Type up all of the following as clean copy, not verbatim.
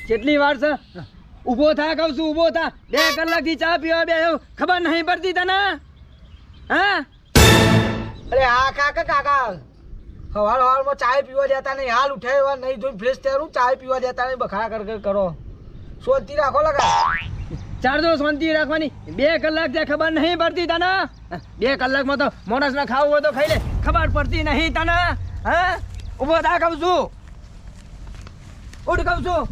કેટલી વાર છે ઊભો થા કહું છું ઊભો થા 2 કલાકથી ચા પીવા બે ખબર નહીં પડતી તને હા અરે હા કાકા હવાર ચાય પીવા દેતા નહીં હાલ ઉઠાય નહીં જોઈ ફ્રેશ થયા ચાય પીવા દેતા નહીં બખાડા કર કરો શાંતિ રાખો લગા ચારજો શાંતિ રાખવાની 2 કલાક ત્યાં ખબર નહીં પડતી તને 2 કલાકમાં તો માણસ ને ખાવું હોય તો ખાઈ લે ખબર પડતી નહીં તને હા ઊભો થા કહું છું ઉઠ કહું છું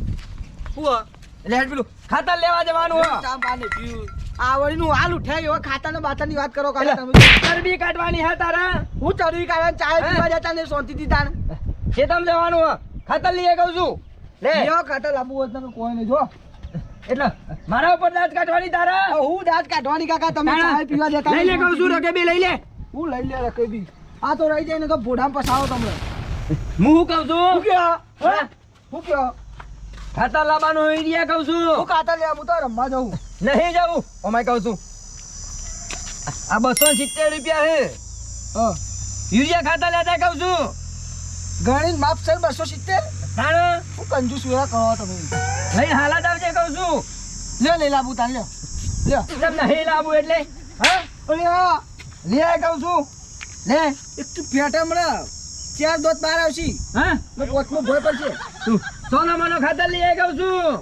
લે પેલું ખાતર લેવા જવાનું હો ચા પાણી પીવું આવડીનું હાલ ઉઠાય એવા ખાતાને બાતાની વાત કરો કાકા તમે ચરબી કાઢવાની હે તારા હું ચરબી કાઢે ચાય પીવા જતા ને શાંતિથી તાણ ખેતમ જવાનું હો ખાતર લઈએ કહું છું લે લ્યો ખાતર લાવવું હોય તમે કોઈ નહીં જો એટલે મારા ઉપર દાંત કાઢવાની તારા હું દાંત કાઢવાની કાકા તમે ચાય પીવા જતા લઈ લે કહું છું રકે બે લઈ લે હું લઈ લે રકે બી આ તો રહી જાય ને તો ભોડામાં પસાવો તમે હું કહું છું હું કયો હું કયો ખાતર લાવવાનું એરિયા કહું છું હું ખાતર લેવા હું તો રમવા જાઉં નહીં જાવું ઓમાય કહું છું આ 270 રૂપિયા હે યુરિયા ખાતર લેતા કહું છું ગણિત માપ સર 270 તાણ હું કંજૂસ વેરા કરો તમે લઈ હાલત આવજે કહું છું લ્યો લઈ લાવું તાન લ્યો લ્યો તમને નહીં લાવું એટલે હા લ્યો લે કહું છું લે એક તું પેટા હમણાં 4 દોત બહાર આવશી હા ને પોતનો ભોય પડશે તું સોના મનો ખાતર લઈ કહું છું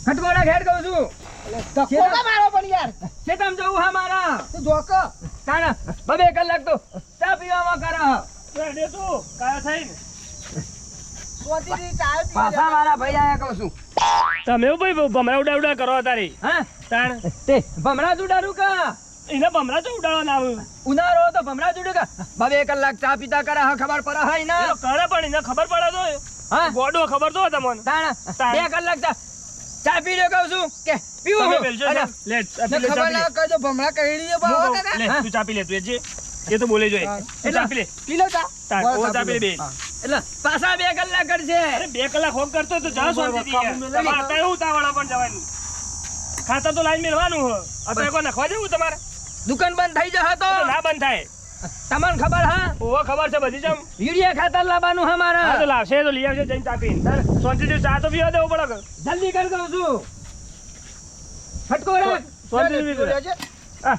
ખટકોડા ખેડ કહું છું ધક્કો ના મારો પણ યાર ખેતમ જવું હા મારા તો જોક તાણ 2 કલાક તો ચા પીવામાં કરા દે તું કાયા થઈને સોતીથી ચાય પી પાછા મારા ભાઈ આયા કહું છું તમે ભાઈ ભમરા ઉડા કરો તારી હા તાણ તે ભમરા ઉડાડું કા એને ભમરા તો ઉડાડવા ના આવે ઉનાળો તો ભમરા ઉડું કા 2 કલાક ચા પીતા કરા હા ખબર પડે હા ના કરે પણ એને ખબર પડે તો હા ગોડો ખબર તો તમને તાણ 2 કલાક ચા પી લે કહું છું કે પીવું તમે હું? બેલજો અરે, લે ખબર ના કરજો ભમરા કહી દે બાવા કાકા લે તું ચા પી લે તું એ જે એ તો બોલે જોઈએ તું ચા પી લે પી લો ચા તાણ ઓ ચા પી લે બે એટલે પાછા 2 કલાક કરશે અરે 2 કલાક હોમ કરતો તો જા શાંતિથી યાર તમારે અત્યારે એવું ઉતાવળા પણ જવાનું ખાતર તો લાઈન મેળવાનું હો અત્યારે કોઈ નખવા જેવું તમારે દુકાન બંધ થઈ જશે તો ના બંધ થાય તમને ખબર હા ઓવા ખબર છે બધી જમ યુરિયા ખાતર લાવવાનું હા તો અમારા લાવશે તો લઈ આવશે જઈને ચા પીને શાંતિથી ચા તો પીવા દેવું પડે જલ્દી કર કહું છું ફટકો રાખ શાંતિથી પી લે આ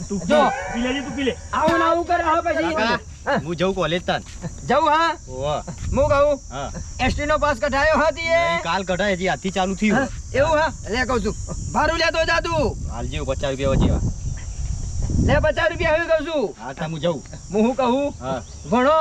તું જો. પી લેજે તું પી લે આવું ને આવું કરે હા પછી હા. હું જઉં કોલેજ તાન જવું હા ઓવા હું કહું હા એસટી નો પાસ કઢાયો હતી એ કાલ કઢાય હજી આજથી ચાલુ થયું હા, એવું હા લે કહું છું ભાડું લેતો જા તું હાલ જેવું 50 રૂપિયા જેવા લે 50 રૂપિયા હવે કહું છું હા તા હું જઉં હું શું કહું હા ભણો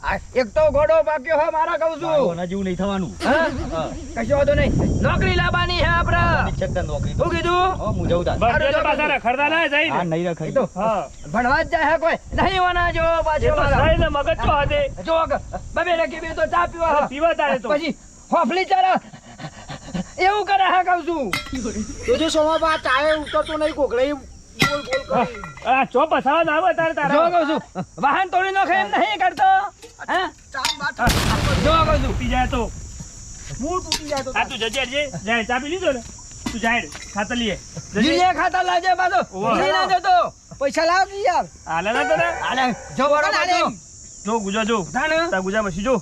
આ એક તો ઘોડો પાક્યો હે મારા કહું છું ઓના જેવું નહીં થવાનું હા હા કશો વાંધો નહીં નોકરી લાવવાની હે આપણે નિશ્ચિત નોકરી શું કીધું હો હું જઉં તાન બસ એ તો પાછા રખડતા ના જાય હા ને નહીં એ રખાય તો હા ભણવા જ જાય કોઈ નહીં વાના જો એ પાછો તો મારા. સહી ને મગજ તો હદે જો બબે રખી બે તો ચા પીવા હા. પીવા તારે તો પછી હોફલી ચારા એવું કરે હા કહું છું તો જો સોમા ચાય ઉતરતો નહીં કોકડે બોલ બોલ કરી આ ચો પસાવા ના આવે તારે જો તારા કહું છું વાહન તોડી નાખે એમ નહીં કરતો હા ચા બાટ જો કહું છું તૂટી જાય તો મૂળ તૂટી જાય તો આ તું જજે જે જાય ચા પી લીધો ને તું જાય ખાતર લીએ જજે યુરિયા ખાતર લાવજે પાછો ઓવા. ભૂલી ના જતો પૈસા લાવ કે યાર હાલે ના તને આલે જો વળો હાલે. પાછો. જો ગુજા જો તાણ તા ગુજા મસી જો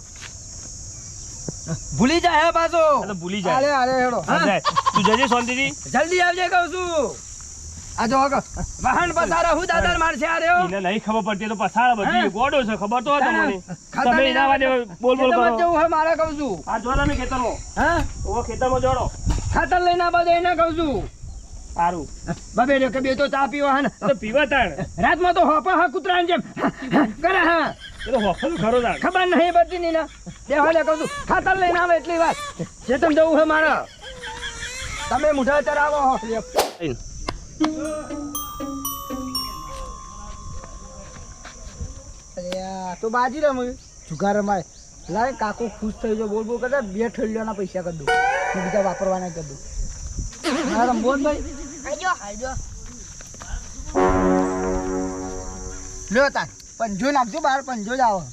ભૂલી જાય હે પાછો આ તો ભૂલી હાલે જાય હાલે હેડો હા. જાય તું જજે શાંતિથી જલ્દી આવજે કહું છું આ જો વાહન પસારા હું દાદર મારશે આ રહ્યો એને નહીં ખબર પડતી તો પસાડા બધી હા. ગોડો છે ખબર તો હોય તમને ખાતર તમે લઈને એના વાદે બોલ બોલ ખેતરમાં કરો જવું હે મારે કહું છું આ જો તમે ખેતરમાં હા ઓ ખેતરમાં જોડો ખાતર લઈને આ બધે એને કહું છું સારું બબે રે કે બે તો ચા પીવા હે ને તો પીવા તાણ રાતમાં તો હોપા હા કૂતરાની જેમ કરે હા એ તો હોફલ ખરો તાણ ખબર નહીં પડતી ની ના દેવાલે કહું છું ખાતર લઈને આવે એટલી વાત ખેતમ જવું હે મારે તમે મુઠા ચરાવો હો અલ્યા તો બાજી રમ જુગાર રમાય લાય કાકો ખુશ થઈ જો બોલ બોલ કરતા 2 ઠેલિયાના પૈસા કરી દઉં હું બીજા વાપરવાના કરી દઉં હા રમબોન ભાઈ આજો લ્યો તાન પંજો નાખજો બહાર પંજો જ આવો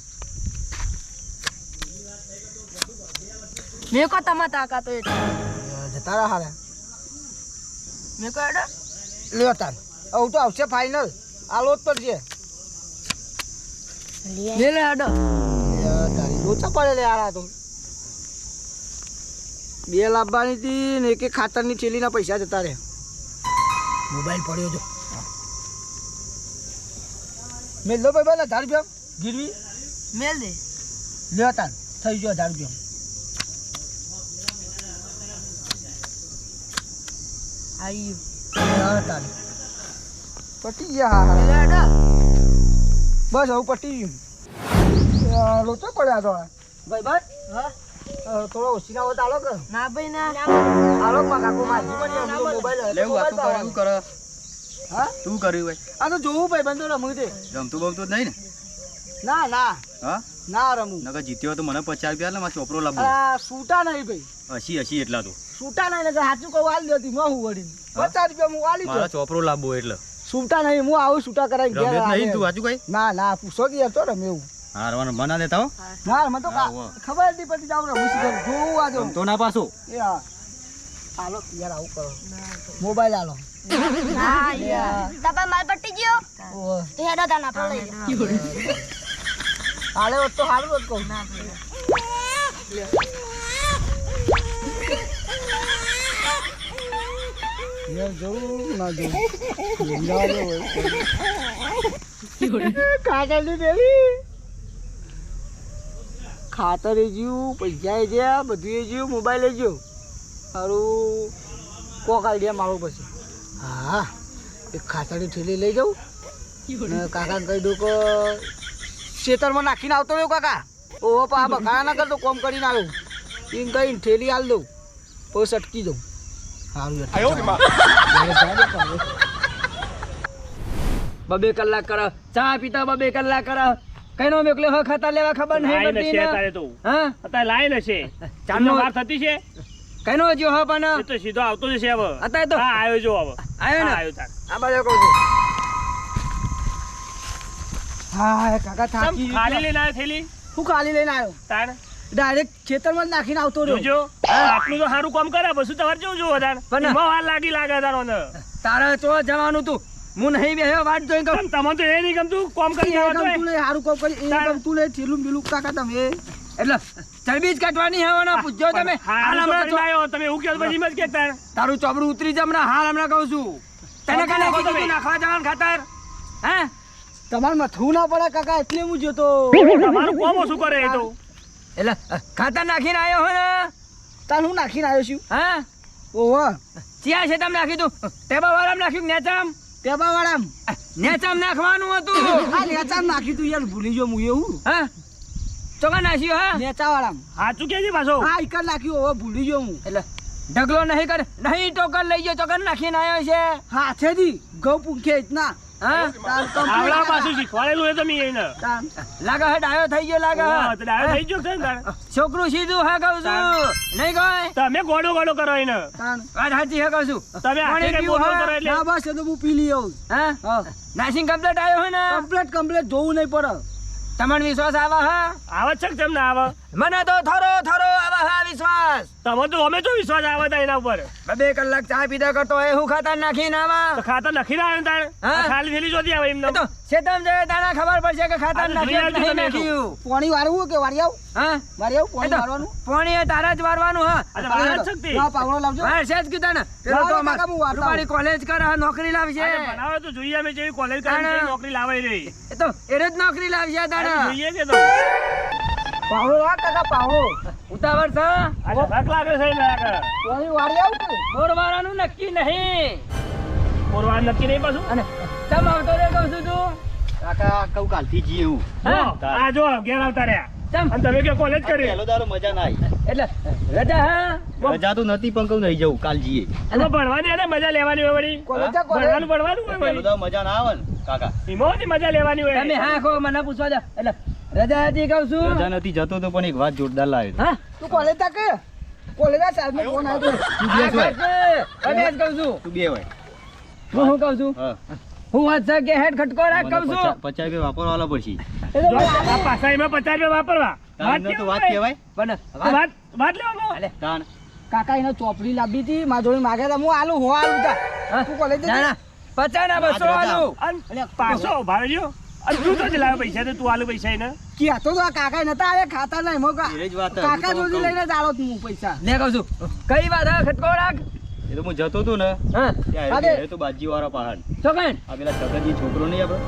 મેકો તમા તાકાતો એટલે જતા રહા હારે મેકો એડો લ્યો તાન આવું તો આવશે ફાઇનલ આલો જ પડશે લે લે એડો તારી લોચા પડે લે યાર આ તો 2 લાવવાની હતી ને એક ખાતરની થેલીના પૈસા જતા રહ્યા. મોબાઈલ પડ્યો જો. મેં લો ભાઈ 1000 રૂપિયા ગીરવી મેલ દે. લ્યો તાન થઈ ગયો 1000 રૂપિયા. આયુ. હા તાન પટી ગયા. હા મેલ હેડો. બસ હવે પટી ગયું. લોચો પડ્યા તો ભાઈ બસ હા. થોડો ઓછીના હોત આલો કે ના ભાઈ ના. આલો માં કાકો માજી પણ મોબાઈલ લે હું વાતું કરે, શું કરે? હા શું કર્યું ભાઈ? આ તો જોવું ભાઈ બંધો રમું તે રમતું બમતું જ નહીં ને? ના ના હા? ના રમું. નકર જીત્યો તો મને 50 રૂપિયા એટલે મારે ચોપરો લાવવો. આ સૂટા નહીં ભાઈ 80 એટલા તો. સૂટા નહીં ને સાચું કહું હાલ દેતી માં હું વળી 50 રૂપિયા હું વાલી મારા દો. ચોપરો લાવવો એટલે. સૂટા નહીં હું આવું સૂટા કરાવી રમે જ નહીં તું ઘેર વાંચું કઈ? ના ના પૂછો કે યાર તો રમે એવું હારવાનું મના દેતા હો. ના મને તો હા, વાહ. ખબર હતી પછી જાવ રમું છું જોવું આ જો રમતો ના પાછો. એ હા હાલો યાર આવું કરો મોબાઈલ હાલો ના યાર. તાપા માલ પટ્ટી ગયો. ઓહ તો હેડો તાન આપણે લઈ. હાલે હોત તો હારું હોત કહું ના ભાઈ. યાર જોવું ના જોવું કાગળની દેવી ખાતર એ જ્યું પૈસા એ જ્યાં બધું એ જ્યું મોબાઈલ એ જ્યું સારું કોક આઈડિયા મારું પછી હા એક ખાતરની થેલી લઈ જાઉં ને કાકાને કહી દઉં કે ખેતરમાં નાખીને આવતો રહ્યો કાકા ઓહો પા બખાડા ના કરતો કોમ કરીને આવ્યો એમ કહીને થેલી હાલ દઉં પછી સટકી દઉં સારું 2 કલાક કર ચા પીતા 2 કલાક કર કઈનો મેકલ્યો હો ખાતા લેવા ખબર નહીં લાઈન પડતી છે ને તારે તો. હા અત્યારે લાઈન છે. ચાંદનો ચાંદનો વાર થતી છે. કઈનો જો હો પણ એ તો સીધો આવતો જ છે હવે. અત્યારે તો હા આવ્યો જો હવે. આવ્યો ને હા, આવ્યો તાર. આ બાજુ કહું છું હા કાકા થાકી ખાલી લઈને આવ્યો થેલી હું ખાલી લઈને આવ્યો તાર ડાયરેક્ટ ખેતરમાં જ નાખીને આવતો રહ્યો જોજો આટલું તો સારું કામ કરે પછી તમારે જેવું જોવો તાર પણ- એમાં વાર લાગે તારો ને. તારે તો જવાનું તું હું નહીં બેહ્યો વાટ જોઈને કહું તમને તો એ નહીં ગમતું કામ કરી જવા જોઈએ. સારું કોમ કરી એ તારે- ગમતું લે થેલું બીલું કાકા તમે એટલે ચરબી જ કાઢવાની હે ને પૂછજો તમે હાલ હારું તો હમણાં કરીને આવ્યો. તમે એવું કહો તો પછી એમ જ કે તાર તારું ચોપડું ઉતરી જ હમણાં હાલ હમણાં કહું છું તને કાલે નાખો કીધું તમે. તું નાખવા જવાનું ખાતર હે તમારે મથવું ના પડે કાકા એટલે હું જોતો તમારું કામ ઓછું કરે એ તો. એટલે ખાતર નાખીને આવ્યો હો ને તાર હું નાખીને આવ્યો છું હા ઓહો ચિયા છે તમે નાખી તું ટેબા વાળામાં નાખ્યું નેચામ ટેબા વાળામાં નેચામ નાખવાનું હતું આ નેચામ નાખ્યું તું યાર ભૂલી ગયો હું એવું હા ચોકા નાખ્યું હા નેચા વાળામાં સાચું કે છે પાછો. હા ઈકર નાખ્યું હવે ભૂલી ગયો હું એટલે ઢગલો નહીં કરે નહીં ટોકર લઈ ગયો ચોકર નાખીને આવ્યો છે હાથેથી ઘઉં પૂંખે ઇતના હા આવડા પાછું શીખવાડેલું એ તમે એને. લાગે હે ડાયો થઈ ગયો લાગે હા, તો ડાયો થઈ ગયો છે ને તાર. છોકરું સીધું હા કહું છું નહીં કહે તમે ગોડો ગોડો કરો એને. વાત સાચી હે કહું છું તમે હાથે કઈ બોલો કરો એટલે. ના બસ એ તો હું પી લઈ આવું હા નાસિંગ કમ્પ્લીટ આવ્યો હે ને કમ્પ્લીટ જોવું નહીં પડે તમને વિશ્વાસ આવે હા આવે છે કે તમને આવે મને તો થોડો થોડો આવે હા વિશ્વાસ તમે તો અમે તો વિશ્વાસ આવે તા એના ઉપર. 2 કલાક ચા પીધા કરતો એ હું ખાતર નાખીને તો આવા ખાતર લખીને આવે ને તાર. હા. ખાલી થેલી જોતી આવે એમને. તો શેતમ જાય તારા ખબર પડશે કે ખાતર આ તો જોઈ નાખ્યું કે આવજો નહીં તમે નાખ્યું પાણી વારવું કે વારિયાવ હા વારિયાવ પાણી વારવાનું પાણી એ તારા જ વારવાનું હા આ તો વાર જ શકતી. ના પાવડો લાવજો હા છે જ કીધા ને પેલો તો અમારી કોલેજ કર નોકરી લાવશે અરે બનાવે તો જોઈએ અમે જેવી કોલેજ કરીને જેવી નોકરી લાવાઈ રહી. એ તો એને જ નોકરી લાવશે આ તારા જોઈએ કે તો. પાવડો લા કાકા પાવડો ઉતાવળ છે આ તો ભૂખ લાગે છે એને આગળ. પાણી વારિયાવ કે બોર વાળાનું નક્કી નહીં બોરવાર નક્કી નહીં પાછું. અને તમ આવતો રે કહું છું તું કાકા કહું કાલથી જઈએ એવું. જો, આ જો ઘેર આવતા રહ્યા. ચમ અને તમે કે કોલેજ કરી. પહેલો દાડો મજા ના આવી. એટલે રજા હા રજા તો નથી પણ કહું નહીં જવું કાલ જઈએ. એમાં ભણવાની અને મજા લેવાની હોય વળી. કોલેજ ભણવાનું હોય પહેલો વળી. દાડો મજા ના આવે ને કાકા. એમાં જ મજા લેવાની હોય. તમે હા કહો મને પૂછવા દો એટલે રજા હતી કહું છું રજા નથી જતો તો પણ એક વાત જોરદાર લાવ્યો. હા તું કોલેજ તક કોલેજ ના સાહેબ નો ફોન આવ્યો તું બેસ હોય. અમે જ કહું છું તું બે હોય. હું કહું છું હા. હું વાત છે કે હેડ ખટકો રાખ કહું છું 50 રૂપિયા વાપરવાના પડશે. જો, આ પાછા એમાં 50 રૂપિયા વાપરવા. તાન તો વાત કહેવાય. પણ તો વાત લેવાનો. અલે તાન કાકા એને ચોપડી લાવી હતી મારા જોડે માગ્યા હતા હું આલું હું આલું તા તું કોલેજ ના ના 50 ના 200 આલું અને પાછો ભાડ્યો અને તું તો જ લાવ્યો પૈસા તો તું આલુ પૈસા એને કહેતો તો આ કાકા નતા આવ્યા ખાતા નહીં મો એ જ વાત છે. કાકા હજુ તો જોડી કહું. લઈને જ આલો તું પૈસા લે કહું છું કઈ વાત હા ખટકો રાખ એ તો હું જતો હતો ને હા ત્યાં એ તો બાજી વાળો પહાડ છોકન આ પેલા છગનજી છોકરો નહીં આપડે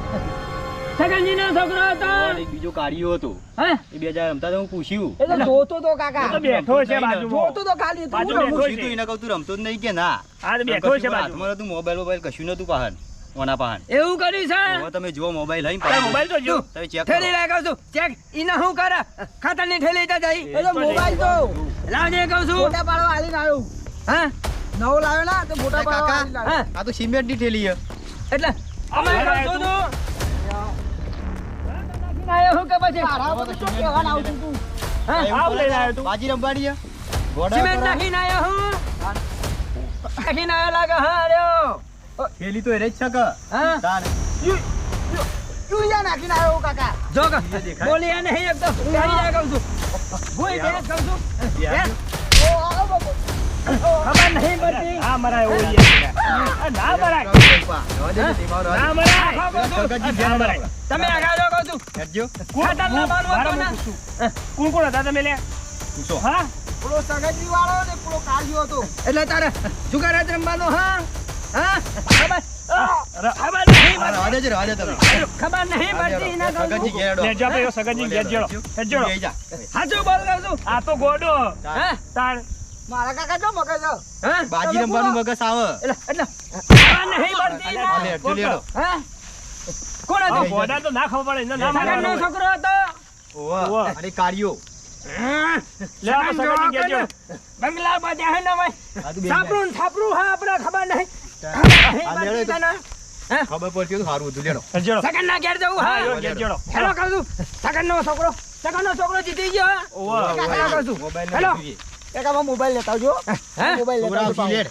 છગનજી નો છોકરો હતો અને એક બીજો કાળિયો હતો હા એ બે જણા રમતા હતા, હું પૂછ્યું એ તો જોતો તો કાકા એ તો બેઠો છે બાજુમાં જોતો તો ખાલી તું બાજુ રમું. બેઠો પૂછ્યું તું એને કહું તું રમતો જ નહીં કે ના હા તો બેઠો છે બાજુ હાથમાં હતું મોબાઈલ કશું નતું પહાડ ઓના પહાડ એવું કર્યું છે હવે તમે જુઓ મોબાઈલ લઈને તારો મોબાઈલ તો જો તમે ચેક ઠેલી લાગો છું ચેક ઈને હું કરે ખાતર ની ઠેલી તા જઈ એ તો મોબાઈલ તો લાવજે કહું છું ફોટા પાડવા હાલીને આવ્યો હા નવો લાવ્યો ના તો ફોટા પાડવા કાકા હાલીને આવ્યો. હા આ તો સિમેન્ટ ની થેલી છે એટલે અમે કહું છું તું આયો હું કે પછી તારા ઉપર તો કહેવાના આવતું તું. હા આવ લઈને આવ્યો તું બાજી રમવાની છે ગોડા સિમેન્ટ કરવા. નાખીને આયો હું નાખીને આયો લાગે હા આર્યો થેલી તો એ જ છે કે હા તાર તું યા નાખીને આવ્યો કાકા જો કે બોલી નહીં એક તો ગાડી લા કહું છું ભૂઈ બે કહું છું બેસ. ખબર નહીં પડતી હા મરાય ઓય આ ના મરાય ના મરાય ના મરાય તમે આગળ જો કહું છું ખાતર લાવવાનું હતું ને કોણ કોણ હતા તમે લે હા પેલો સગતજી વાળો ને પેલો કાળિયો હતો એટલે તારે જુગાર જ રમવાનો હા હા ખબર ખબર નહીં ખબર નહીં પડતી ના કહું છું લે જો આપણે સગનજી ઘેર જેડો હેડજો સાચું બોલ કહું છું આ તો ગોડો હા તાણ મારા કાકા જો મગજ હા બાજી રમવાનું મગજ આવે એટલે ખબર નહીં પડતી ના. આ લે, એકચ્યુઅલી હેડો. હા કોણ આ હતું ગોડા તો ના ખબર પડે એનો નામ સગનનો મારવાનો છોકરો હતો ઓવા અને કાળિયો લે આપણે સગનજી ઘેર જેડો બંગલા બધા હે ને ભાઈ આ તો બે સાપરું ને થાપરું હા આપણે ખબર નહીં આ લેડો તો. તને. હા ખબર પડતી હોય તો સારું હતું લેડો ઘેર જેડો સગન ના ઘેર જવું હા હા યો ઘેર જેડો હેલો કહું છું સગનનો છોકરો જીતી ગયો હા? ઓવા હેલો કહું છું મોબાઈલ હેલો એકામાં મોબાઈલ લેતા આવજો હા મોબાઈલ લેતા આવજો છોકરા લેડ.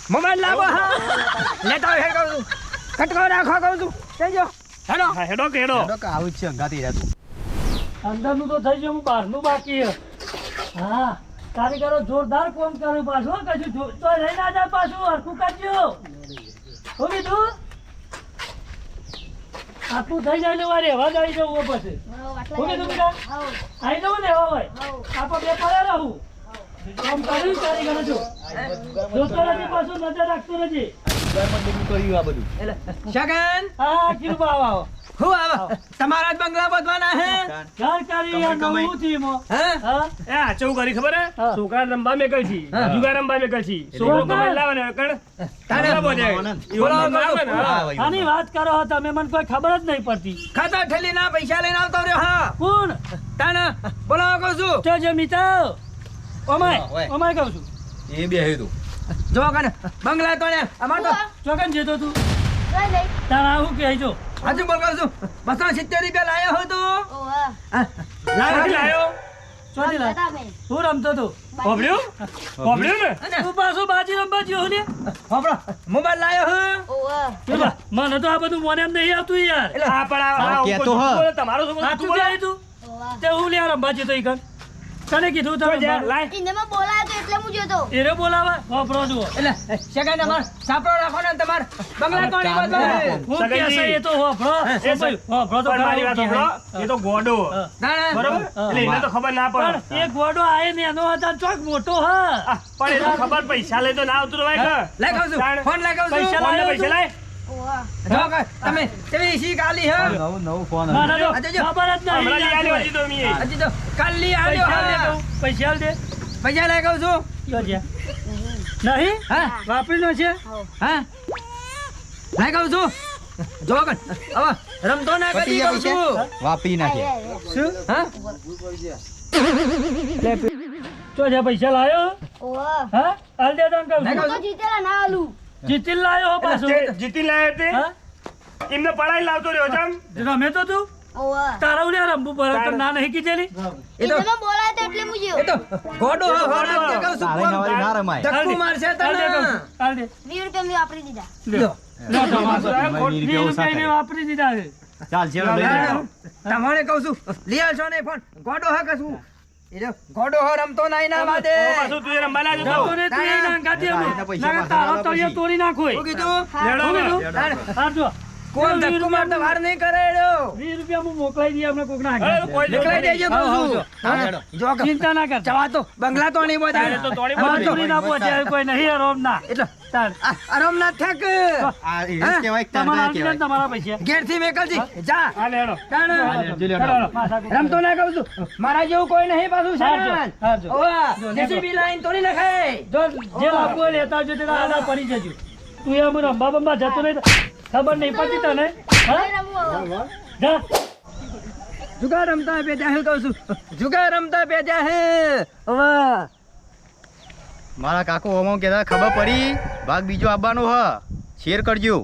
મોબાઈલ લાવો હા લેતા આવો હેડ કહું છું કટકો રાખો કહું છું જઈજો હેલો હા હેડો કે હેડો હેડો કે આવું જ છે અંગાથી રહેતું. અંદરનું તો થઈ ગયું બહારનું બાકી છે. હા કારીગરો જોરદાર કામ કર્યું પાછું હો, કશું તો રહી ના જાય પાછું હરખું કરજો શું કીધું આટલું થઈ જાય ને વારે હવા આવી જવું પછી શું કીધું બેટા આવી જવું ને હવા ભાઈ આપણે બે પડ્યા રહું કામ કર્યું કારીગરો જો જોતો નથી પાછું નજર રાખતો નથી ઘરમાં બધું કર્યું આ બધું. એટલે સગન હા કીધું બાવ આવો હું આવા તમારા જ બંગલા બધવાના હે જાણકારી આ નવું થી એમાં. હા હા એ આ ચેવું કરી ખબર હે હા. છોકરા રમવા મેકલ છી હા. જુગાર રમવા મેકલ છી છોકરો મોબાઈલ લાવે ને કણ તારે બોલે બોલાવો, આવે ને હા, હા. ભાઈ. આની વાત કરો છો તમે મને કોઈ ખબર જ નહીં પડતી ખાતા ઠેલી ના પૈસા લઈને આવતો રહ્યો હા કોણ તાને બોલાવો કહું છું તો જે મિતા ઓમાય હા, ઓય. ઓમાય કહું છું એ બે હેતું જો કને બંગલા તો ને અમાર તો ચોકન જતો તું જોઈ લઈ. તારા આવું કે જો હજુ બોલ કહું છું 270 રૂપિયા લાયો હોય તો ઓવા. હા, લાવ્યો કે લાવ્યો ચોથી લાય બતા મેં. હું રમતો તો કોબળ્યું કોબળ્યું ને અને તું પાછું બાજી રમવા જ્યો ને હોબળો મોબાઈલ લાયો હે ઓવા. પેલા મને તો આ બધું મને એમ નહીં આવતું યાર એટલે આ પણ આ હા, ઉપર કહેતો હ. બોલે, તમારો છોકરો તું સાચું બોલે કે તું ઓવા. તે હું લ્યા રમવા જતો ઈ કન તને કીધું તો જા, તમે લાય ઇન્દમાં બોલાયો તો એટલે હું જોતો. એરે બોલાવા વાપરો જુઓ એટલે સેકન્ડ અમાર સાપડો રાખો ને તમાર બંગલા તો નહીં બધવાના. હું સગનજી. કે છે એ તો વાપરો એ સગ- વાપરો તો પણ મારી વાત કરાવું સાંભળો, એ તો ગોડો હા. તાણે બરોબર એટલે એને તો ખબર ના પડે પણ એક ગોડો આયે ને એનો હતા ચોક મોટો હા આ, પણ એ તો ખબર પૈસા લઈ તો ના આવતું તો ભાઈ કે. લાય કહું છું તાણે. ફોન લાય કહું પૈસા છું ફોન ને લાયો પૈસા લાય ઓવા. જો કે તમે તેવી શી કાલી હે નવું ફોન મને તો આજે જો. ખબર જ હમણાં લઈ આલ્યો નહીં હજી તો મી. હજી તો કાલી આલ્યો પૈસા દે હા કહું, પૈસા દે પૈસા લાય કહું છું યો જ્યાં. નહીં હા વાપરીનો છે હા લાય કહું છું જો કે હવે રમતો ના પતી કદી ગયા કહું છું પૈસા? વાપરી નાખ્યા. શું હા તો જે પૈસા લાયો ઓવા. હા હાલ દે તને કહું લાય છું. કહું તો જીતેલા ના આલું. જીતીને લાયો હો પાછું તે જીતી લાયો તે હા એમને પડાઈ લાવતો રહ્યો ચમ રમે તો તું ઓવા. તારા ઉડે રમવું પડે તો ના નહીં કીધેલી એ તો ઇન્દમાં બોલાયો તો એટલે હું એ જોયો. તો ગોડો હો હોરાક કે કહું છું તારે નવારી ના રમાય. ધક્કુ મારશે હાલ દે તને કહું છું. હાલ દે 20 રૂપિયા મેં વાપરી દીધા. લ્યો. લો તમારે તમારે 20 રૂપિયા એને વાપરી દીધા છે ચાલ છે લઈ લે. તમારે કહું છું લઈ આવશો ને ફોન ગોડો હા કશું એ જો ગોડો હો રમતો નહીં ના વાદે ઓ પાછું તું એ રમવા ના જતો. જતો રે તું એ ના કાઢી અમે. એના પૈસા ના પાછા તારો લાવવા તળિયે પછી. તોડી નાખો એ. શું કીધું લેડો શું હવે. કીધું? તારે હા જો કોણ ધક્કો મારતો વાર નહીં કરે એડો. 20 રૂપિયા હું મોકલાઈ દઈએ આપણે કોકના અરે હાથમાં. કોઈ નીકળી દેજો કહું હાવ, છું. હાવ, હા, જો કે ચિંતા ના કર જવા તો બંગલા તો નહીં બધા અરે તો તોડી હા, મારી. તો. મજૂરી ના પહોંચ્યા કોઈ નહીં આરામ ના એટલે તાર આરામનાથ ઠેક આ એ જ કહેવાય કે તમારા તાર આંટીને તમારા પૈસા ઘેરથી મેકલજી જા હા લેડો તાણ. હેડો, માથા કૂટ. રમતો ના કહું છું મારા જેવું કોઈ નહીં પાછું હારજો, શાન. હારજો. ઓવા, જો, JCB લાઈન તોડી નાખે. જો જે લાવવું હોય લેતા આવજો તેના આડા પડી જજો તું એમ રંબા બંબા જતો નહીં તો ખબર નહીં પડતી તને હા જા જુગાર રમતા બેઠા હે કહું છું જુગાર રમતા બેઠા હે ઓવા. મારા કાકો ઓમો કહેતા ખબર પડી ભાગ બીજો આવવાનો હ શેર કરજો